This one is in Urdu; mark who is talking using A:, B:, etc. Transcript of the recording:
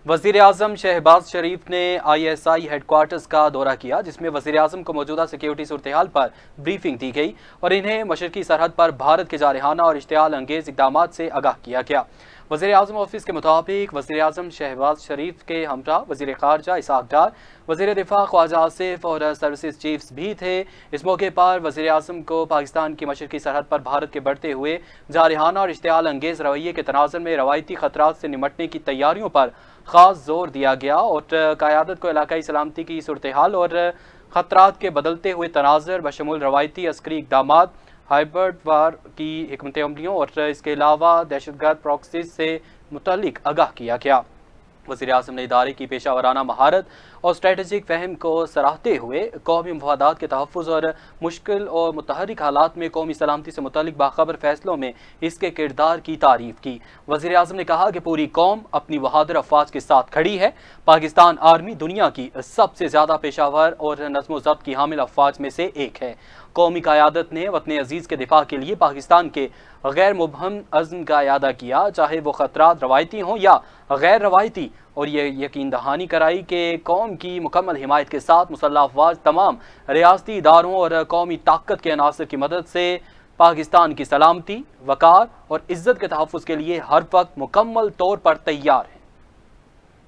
A: وزیر اعظم شہباز شریف نے I S I had quarters کا دورہ کیا، جس میں وزیر اعظم کو موجودہ سیکیورٹی صورتحال پر بریفنگ دی گئی اور انہیں مشرقی سرحد پر بھارت کے جارحانہ اور اشتعال انگیز اقدامات سے آگاہ کیا گیا۔ وزیر اعظم آفس کے مطابق وزیر اعظم شہباز شریف کے ہمراہ وزیر خارجہ اسحاق ڈار، وزیر دفاع خواجہ آصف اور سروسز چیفز بھی تھے۔ اس موقع پر وزیر اعظم کو پاکستان کی مشرقی سرحد پر بھارت کے بڑھتے ہوئے جارحانہ اور اشتعال انگیز رویے کے تناظر میں روایتی خطرات سے نمٹنے کی تیاریوں پر خاص زور دیا گیا اور قیادت کو علاقائی سلامتی کی صورتحال اور خطرات کے بدلتے ہوئے تناظر بشمول روایتی عسکری اقدامات، ہائبرڈ وار کی حکمت عملیوں اور اس کے علاوہ دہشت گرد پراکسیز سے متعلق آگاہ کیا گیا۔ وزیر اعظم نے ادارے کی پیشہ ورانہ مہارت اور اسٹریٹجک فہم کو سراہتے ہوئے قومی مفادات کے تحفظ اور مشکل اور متحرک حالات میں قومی سلامتی سے متعلق باخبر فیصلوں میں اس کے کردار کی تعریف کی۔ وزیر اعظم نے کہا کہ پوری قوم اپنی بہادر افواج کے ساتھ کھڑی ہے۔ پاکستان آرمی دنیا کی سب سے زیادہ پیشہ ور اور نظم و ضبط کی حامل افواج میں سے ایک ہے۔ قومی قیادت نے وطن عزیز کے دفاع کے لیے پاکستان کے غیر مبہم عزم کا اعادہ کیا، چاہے وہ خطرات روایتی ہوں یا غیر روایتی، اور یہ یقین دہانی کرائی کہ قوم کی مکمل حمایت کے ساتھ مسلح افواج تمام ریاستی اداروں اور قومی طاقت کے عناصر کی مدد سے پاکستان کی سلامتی، وقار اور عزت کے تحفظ کے لیے ہر وقت مکمل طور پر تیار ہے۔